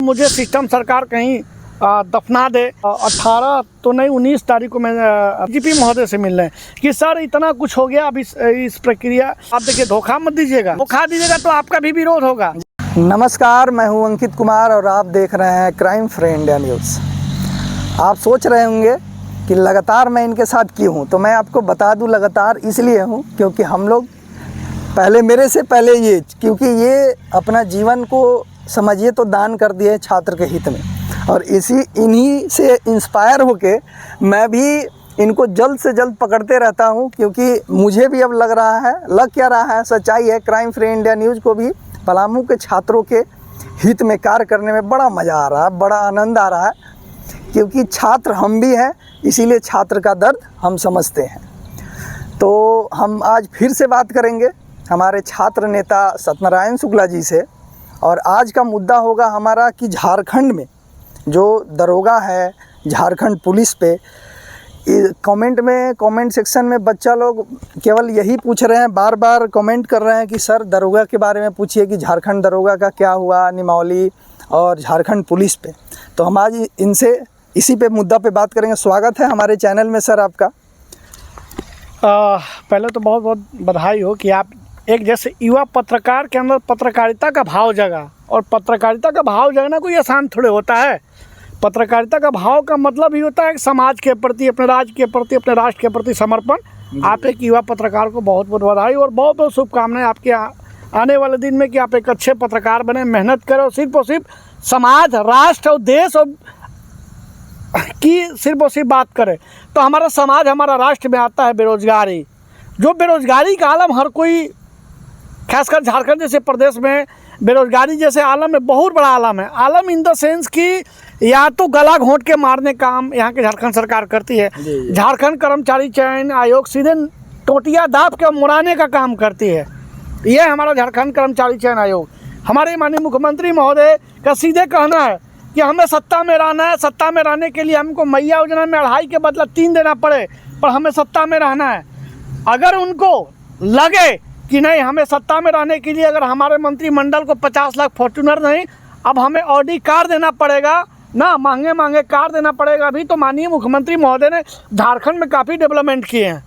मुझे सिस्टम सरकार कहीं दफना दे। 18 तो नहीं 19 तारीख को मैं डीजीपी महोदय से मिल रहे हैं कि सर इतना कुछ हो गया। अब इस प्रक्रिया आप देखिए, धोखा मत दीजिएगा, धोखा दीजिएगा तो आपका भी विरोध होगा। नमस्कार, मैं हूं अंकित कुमार और आप देख रहे हैं क्राइम फ्री इंडिया न्यूज़। आप सोच रहे होंगे कि लगातार मैं इनके साथ क्यों हूं, तो मैं आपको बता दूं लगातार इसलिए हूं क्योंकि हम लोग मेरे से पहले क्योंकि ये अपना जीवन को समझिए तो दान कर दिए छात्र के हित में, और इन्हीं से इंस्पायर होके मैं भी इनको जल्द से जल्द पकड़ते रहता हूं, क्योंकि मुझे भी अब लग क्या रहा है, सच्चाई है, क्राइम फ्री इंडिया न्यूज़ को भी पलामू के छात्रों के हित में कार्य करने में बड़ा मज़ा आ रहा है, बड़ा आनंद आ रहा है, क्योंकि छात्र हम भी हैं, इसीलिए छात्र का दर्द हम समझते हैं। तो हम आज फिर से बात करेंगे हमारे छात्र नेता सत्यनारायण शुक्ला जी से, और आज का मुद्दा होगा हमारा कि झारखंड में जो दरोगा है, झारखंड पुलिस पे कमेंट सेक्शन में बच्चा लोग केवल यही पूछ रहे हैं, बार बार कमेंट कर रहे हैं कि सर दरोगा के बारे में पूछिए कि झारखंड दरोगा का क्या हुआ, निमौली और झारखंड पुलिस पे। तो हम आज इनसे इसी पे मुद्दा पे बात करेंगे। स्वागत है हमारे चैनल में सर आपका। पहले तो बहुत बहुत बधाई हो कि आप एक जैसे युवा पत्रकार के अंदर पत्रकारिता का भाव जगा, और पत्रकारिता का भाव जगना कोई आसान थोड़े होता है। पत्रकारिता का भाव का मतलब ही होता है समाज के प्रति, अपने राज्य के प्रति, अपने राष्ट्र के प्रति समर्पण। आप एक युवा पत्रकार को बहुत बहुत बधाई और बहुत बहुत शुभकामनाएं आपके आने वाले दिन में कि आप एक अच्छे पत्रकार बने, मेहनत करें और सिर्फ समाज, राष्ट्र और देश और की सिर्फ बात करें। तो हमारा समाज, हमारा राष्ट्र में आता है बेरोजगारी। जो बेरोजगारी का आलम हर कोई, खासकर झारखंड जैसे प्रदेश में बेरोजगारी जैसे आलम में बहुत बड़ा आलम है। आलम इन द सेंस कि या तो गला घोंट के मारने काम यहाँ के झारखंड सरकार करती है। झारखंड कर्मचारी चयन आयोग सीधे टोटिया दाब के मुड़ाने का काम करती है। ये हमारा झारखंड कर्मचारी चयन आयोग। हमारे माननीय मुख्यमंत्री महोदय का सीधे कहना है कि हमें सत्ता में रहना है, सत्ता में रहने के लिए हमको मैया योजना में 2.5 के बदला 3 देना पड़े, पर हमें सत्ता में रहना है। अगर उनको लगे कि नहीं, हमें सत्ता में रहने के लिए अगर हमारे मंत्रिमंडल को 50 लाख फॉर्च्यूनर नहीं, अब हमें ऑडी कार देना पड़ेगा ना, महंगे कार देना पड़ेगा। अभी तो माननीय मुख्यमंत्री महोदय ने झारखंड में काफ़ी डेवलपमेंट किए हैं।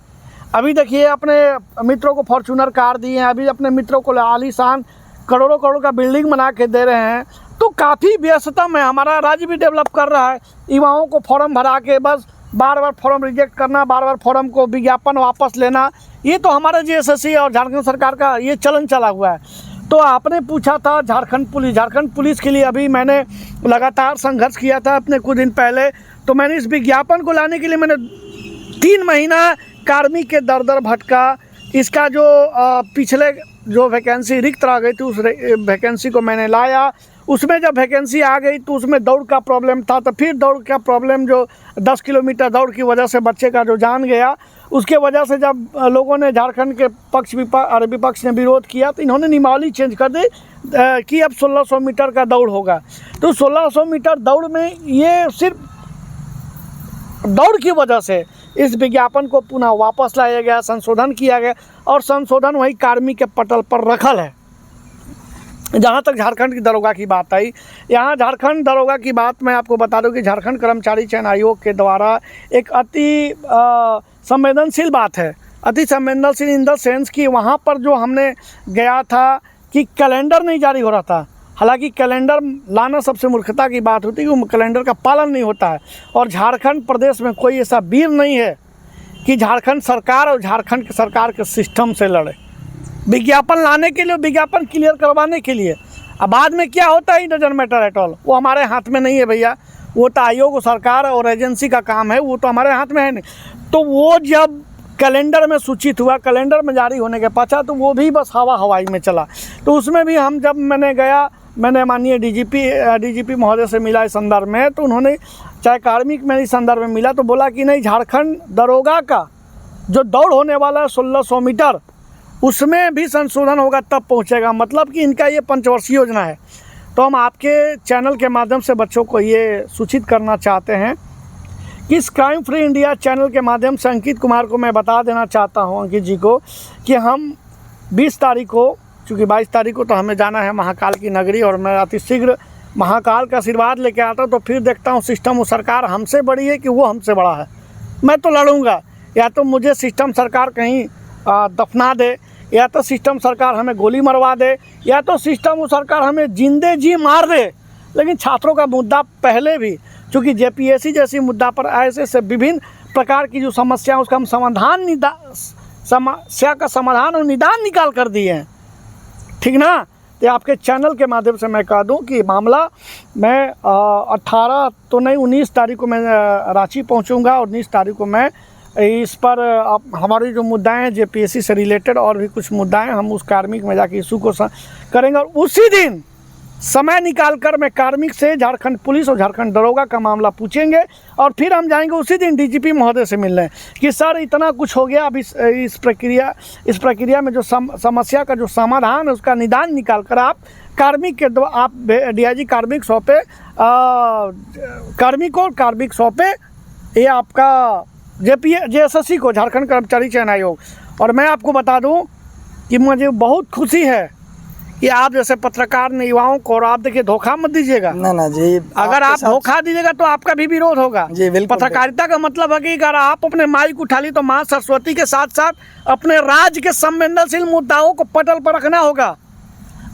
अभी देखिए, अपने मित्रों को फॉर्च्यूनर कार दिए हैं, अभी अपने मित्रों को आलीशान करोड़ों का बिल्डिंग बना के दे रहे हैं। तो काफ़ी व्यस्तता में हमारा राज्य भी डेवलप कर रहा है। युवाओं को फॉर्म भरा के बस बार फॉर्म रिजेक्ट करना, बार फॉर्म को विज्ञापन वापस लेना, ये तो हमारे जीएसएससी और झारखंड सरकार का ये चलन चला हुआ है। तो आपने पूछा था झारखंड पुलिस के लिए अभी मैंने लगातार संघर्ष किया था अपने कुछ दिन पहले। तो मैंने इस विज्ञापन को लाने के लिए मैंने 3 महीना कार्मिक के दर भटका। इसका जो पिछले जो वैकेंसी रिक्त रह गई थी, उस वैकेंसी को मैंने लाया। उसमें जब वैकेंसी आ गई तो उसमें दौड़ का प्रॉब्लम था, तो फिर दौड़ का प्रॉब्लम, जो 10 किलोमीटर दौड़ की वजह से बच्चे का जो जान गया, उसके वजह से जब लोगों ने झारखंड के विपक्ष ने विरोध किया, तो इन्होंने नियमावली चेंज कर दी कि अब 1600 मीटर का दौड़ होगा। तो 1600 मीटर दौड़ में ये सिर्फ दौड़ की वजह से इस विज्ञापन को पुनः वापस लाया गया, संशोधन किया गया, और संशोधन वही कार्मिक के पटल पर रखल है। जहाँ तक झारखंड की दरोगा की बात आई, यहाँ झारखंड दरोगा की बात मैं आपको बता दूं कि झारखंड कर्मचारी चयन आयोग के द्वारा एक अति संवेदनशील बात है। अति संवेदनशील इन द सेंस कि वहाँ पर जो हमने गया था कि कैलेंडर नहीं जारी हो रहा था। हालांकि कैलेंडर लाना सबसे मूर्खता की बात होती है कि कैलेंडर का पालन नहीं होता है, और झारखंड प्रदेश में कोई ऐसा वीर नहीं है कि झारखंड सरकार और झारखंड सरकार के सिस्टम से लड़े विज्ञापन लाने के लिए, विज्ञापन क्लियर करवाने के लिए। अब बाद में क्या होता है, डजंट मैटर एट ऑल, वो हमारे हाथ में नहीं है भैया। वो तो आयोग, सरकार और एजेंसी का काम है, वो तो हमारे हाथ में है नहीं। तो वो जब कैलेंडर में सूचित हुआ, कैलेंडर में जारी होने के पश्चात, तो वो भी बस हवाई में चला। तो उसमें भी हम जब मैंने गया, मैंने माननीय डीजीपी महोदय से मिला इस संदर्भ में, तो उन्होंने चाहे कार्मिक में इस संदर्भ में मिला तो बोला कि नहीं, झारखंड दरोगा का जो दौड़ होने वाला है 1600 मीटर, उसमें भी संशोधन होगा तब पहुंचेगा। मतलब कि इनका ये पंचवर्षीय योजना है। तो हम आपके चैनल के माध्यम से बच्चों को ये सूचित करना चाहते हैं कि इस क्राइम फ्री इंडिया चैनल के माध्यम से अंकित कुमार को मैं बता देना चाहता हूं, अंकित जी को, कि हम 20 तारीख को, चूँकि 22 तारीख को तो हमें जाना है महाकाल की नगरी, और मैं अतिशीघ्र महाकाल का आशीर्वाद लेके आता हूँ तो फिर देखता हूँ सिस्टम वो सरकार हमसे बड़ी है कि वो हमसे बड़ा है। मैं तो लड़ूंगा, या तो मुझे सिस्टम सरकार कहीं दफना दे, या तो सिस्टम सरकार हमें गोली मरवा दे, या तो सिस्टम वो सरकार हमें जिंदे जी मार दे। लेकिन छात्रों का मुद्दा पहले भी, चूँकि जेपीएससी जैसी मुद्दा पर ऐसे विभिन्न प्रकार की जो समस्या उसका हम समस्या का समाधान और निदान निकाल कर दिए हैं, ठीक ना। तो आपके चैनल के माध्यम से मैं कह दूं कि मामला मैं 18 तो नहीं 19 तारीख को मैं रांची पहुंचूंगा, और 19 तारीख को मैं इस पर हमारी जो मुद्दाएं हैं जेपीएससी से रिलेटेड और भी कुछ मुद्दाएं, हम उस कार्मिक में जाके इशू को करेंगे। और उसी दिन समय निकाल कर मैं कार्मिक से झारखंड पुलिस और झारखंड दरोगा का मामला पूछेंगे, और फिर हम जाएंगे उसी दिन डीजीपी महोदय से मिलने कि सर इतना कुछ हो गया, अब इस प्रक्रिया में जो समस्या का जो समाधान है उसका निदान निकाल कर आप कार्मिक के आप डीआईजी कार्मिक सौंपे, कार्मिक सौंपे, ये आपका जेएसएससी को, झारखंड कर्मचारी चयन आयोग। और मैं आपको बता दूं कि मुझे बहुत खुशी है कि आप जैसे पत्रकार ने युवाओं को, और आप देखिए धोखा मत दीजिएगा ना जी, अगर आप धोखा दीजिएगा तो आपका भी विरोध होगा जी। बिल्कुल, पत्रकारिता का मतलब है कि अगर आप अपने माइक उठा ली तो माँ सरस्वती के साथ साथ अपने राज्य के संवेदनशील मुद्दाओं को पटल पर रखना होगा।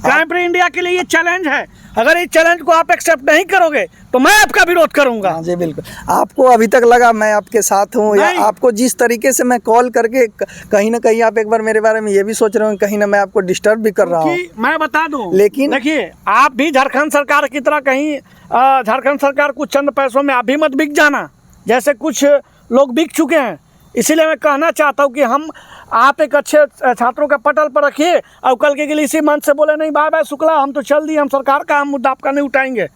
क्राइम फ्री इंडिया के लिए ये चैलेंज है, अगर इस चैलेंज को आप एक्सेप्ट नहीं करोगे तो मैं आपका विरोध करूंगा। जी बिल्कुल। आपको अभी तक लगा मैं आपके साथ हूँ, या आपको जिस तरीके से मैं कॉल करके कहीं ना कहीं आप एक बार मेरे बारे में ये भी सोच रहे हो कहीं ना मैं आपको डिस्टर्ब भी कर रहा हूँ? मैं बता दूं, लेकिन देखिए आप भी झारखंड सरकार की तरह कहीं झारखंड सरकार कुछ चंद पैसों में आप भी मत बिक जाना, जैसे कुछ लोग बिक चुके हैं। इसीलिए मैं कहना चाहता हूँ कि आप एक अच्छे छात्रों का पटल पर रखिए, और कल के लिए इसी मंच से बोले नहीं बाय बाय शुक्ला हम तो चल दिए, हम सरकार का हम मुद्दा आपका नहीं उठाएंगे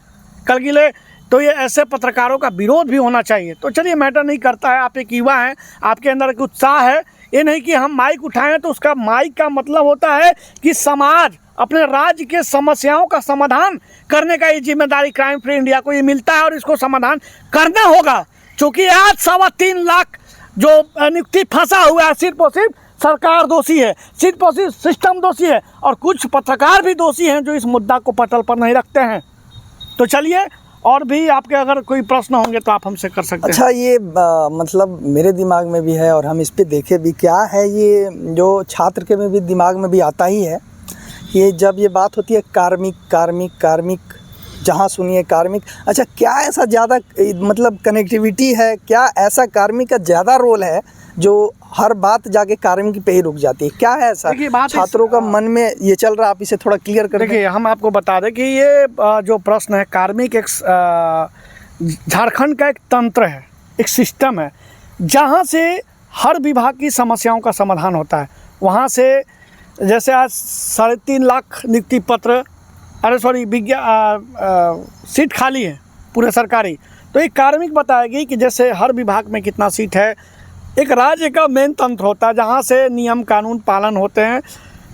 कल के लिए, तो ये ऐसे पत्रकारों का विरोध भी होना चाहिए। तो चलिए मैटर नहीं करता है, आप एक युवा हैं, आपके अंदर एक उत्साह है, ये नहीं कि हम माइक उठाएं तो उसका माइक का मतलब होता है कि समाज अपने राज्य के समस्याओं का समाधान करने का ये जिम्मेदारी क्राइम फ्री इंडिया को ये मिलता है, और इसको समाधान करना होगा। चूँकि आज 3.25 लाख जो नियुक्ति फंसा हुआ है, सिर्फ और सिर्फ सरकार दोषी है, सिर्फ और सिर्फ सिस्टम दोषी है, और कुछ पत्रकार भी दोषी हैं जो इस मुद्दा को पटल पर नहीं रखते हैं। तो चलिए, और भी आपके अगर कोई प्रश्न होंगे तो आप हमसे कर सकते हैं। अच्छा, ये मतलब मेरे दिमाग में भी है और हम इस पे देखे भी, क्या है ये जो छात्र के में भी दिमाग में भी आता ही है, ये जब ये बात होती है कार्मिक, जहाँ सुनिए कार्मिक। अच्छा, क्या ऐसा ज़्यादा मतलब कनेक्टिविटी है, क्या ऐसा कार्मिक का ज़्यादा रोल है जो हर बात जाके कार्मिक पे ही रुक जाती है? क्या है ऐसा छात्रों का मन में ये चल रहा, आप इसे थोड़ा क्लियर कर देखिए। हम आपको बता दें कि ये जो प्रश्न है, कार्मिक एक झारखंड का एक तंत्र है, एक सिस्टम है जहाँ से हर विभाग की समस्याओं का समाधान होता है। वहाँ से जैसे आज 3.5 लाख नियुक्ति पत्र, सीट खाली है पूरे सरकारी, तो एक कार्मिक बताएगी कि जैसे हर विभाग में कितना सीट है। एक राज्य का मेन तंत्र होता है जहाँ से नियम कानून पालन होते हैं,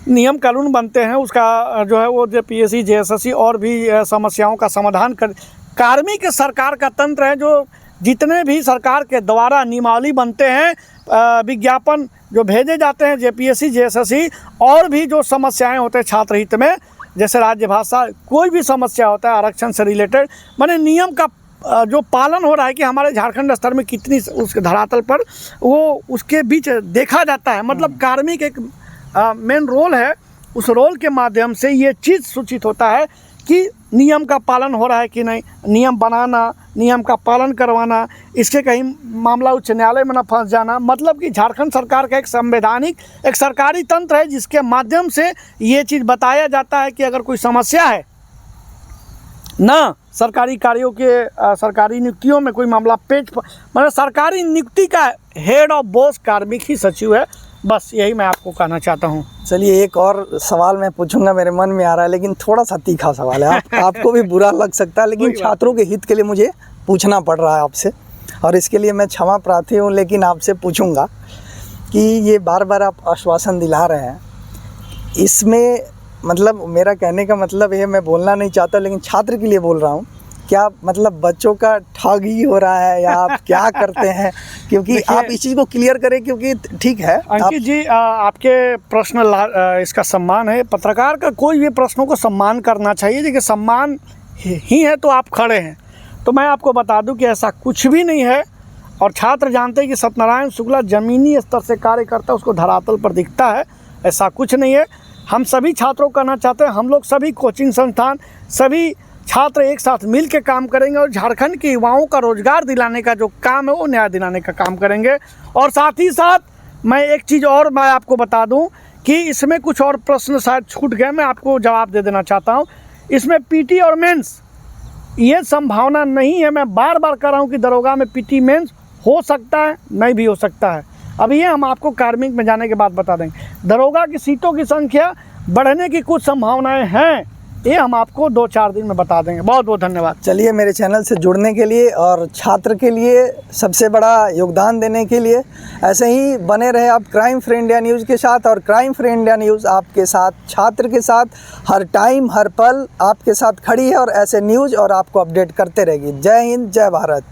नियम कानून बनते हैं, उसका जो है वो जेपीएससी जेएसएससी और भी समस्याओं का समाधान कर। कार्मिक सरकार का तंत्र है, जो जितने भी सरकार के द्वारा नियमावली बनते हैं, विज्ञापन जो भेजे जाते हैं जेपीएससी जेएसएससी, और भी जो समस्याएं होते हैं छात्र हित में, जैसे राज्य भाषा, कोई भी समस्या होता है आरक्षण से रिलेटेड, माने नियम का जो पालन हो रहा है कि हमारे झारखंड स्तर में कितनी उस धरातल पर वो उसके बीच देखा जाता है। मतलब कार्मिक एक मेन रोल है, उस रोल के माध्यम से ये चीज़ सूचित होता है कि नियम का पालन हो रहा है कि नहीं, नियम बनाना, नियम का पालन करवाना, इसके कहीं मामला उच्च न्यायालय में न फंस जाना। मतलब कि झारखंड सरकार का एक संवैधानिक एक सरकारी तंत्र है जिसके माध्यम से ये चीज़ बताया जाता है कि अगर कोई समस्या है ना, सरकारी कार्यों के सरकारी नियुक्तियों में कोई मामला पेज पर, मतलब सरकारी नियुक्ति का हेड ऑफ बॉस कार्मिक ही सचिव है। बस यही मैं आपको कहना चाहता हूँ। चलिए, एक और सवाल मैं पूछूंगा, मेरे मन में आ रहा है, लेकिन थोड़ा सा तीखा सवाल है, आपको भी बुरा लग सकता है, लेकिन छात्रों के हित के लिए मुझे पूछना पड़ रहा है आपसे, और इसके लिए मैं क्षमा प्रार्थी हूँ, लेकिन आपसे पूछूंगा कि ये बार बार आप आश्वासन दिला रहे हैं, इसमें मतलब मेरा कहने का मतलब है, मैं बोलना नहीं चाहता लेकिन छात्र के लिए बोल रहा हूँ, क्या मतलब बच्चों का ठगी हो रहा है या आप क्या करते हैं? क्योंकि आप इस चीज़ को क्लियर करें, क्योंकि ठीक है अंकित जी, आपके प्रश्न इसका सम्मान है। पत्रकार का कोई भी प्रश्नों को सम्मान करना चाहिए, देखिए सम्मान ही हैं तो आप खड़े हैं। तो मैं आपको बता दूं कि ऐसा कुछ भी नहीं है। और छात्र जानते हैं कि सत्यनारायण शुक्ला ज़मीनी स्तर से कार्य करता है, उसको धरातल पर दिखता है, ऐसा कुछ नहीं है। हम सभी छात्रों को कहना चाहते हैं, हम लोग सभी कोचिंग संस्थान, सभी छात्र एक साथ मिल के काम करेंगे और झारखंड के युवाओं का रोज़गार दिलाने का जो काम है वो न्याय दिलाने का काम करेंगे। और साथ ही साथ मैं एक चीज़ और मैं आपको बता दूं कि इसमें कुछ और प्रश्न शायद छूट गए, मैं आपको जवाब दे देना चाहता हूं। इसमें पीटी और मेंस ये संभावना नहीं है। मैं बार बार कह रहा हूं कि दरोगा में पीटी मेंस हो सकता है, नहीं भी हो सकता है। अब ये हम आपको कार्मिक में जाने के बाद बता देंगे। दरोगा की सीटों की संख्या बढ़ने की कुछ संभावनाएं हैं, ये हम आपको 2-4 दिन में बता देंगे। बहुत बहुत धन्यवाद। चलिए, मेरे चैनल से जुड़ने के लिए और छात्र के लिए सबसे बड़ा योगदान देने के लिए ऐसे ही बने रहे आप क्राइम फ्री इंडिया न्यूज़ के साथ। और क्राइम फ्री इंडिया न्यूज़ आपके साथ, छात्र के साथ हर टाइम हर पल आपके साथ खड़ी है और ऐसे न्यूज़ और आपको अपडेट करते रहेगी। जय हिंद, जय भारत।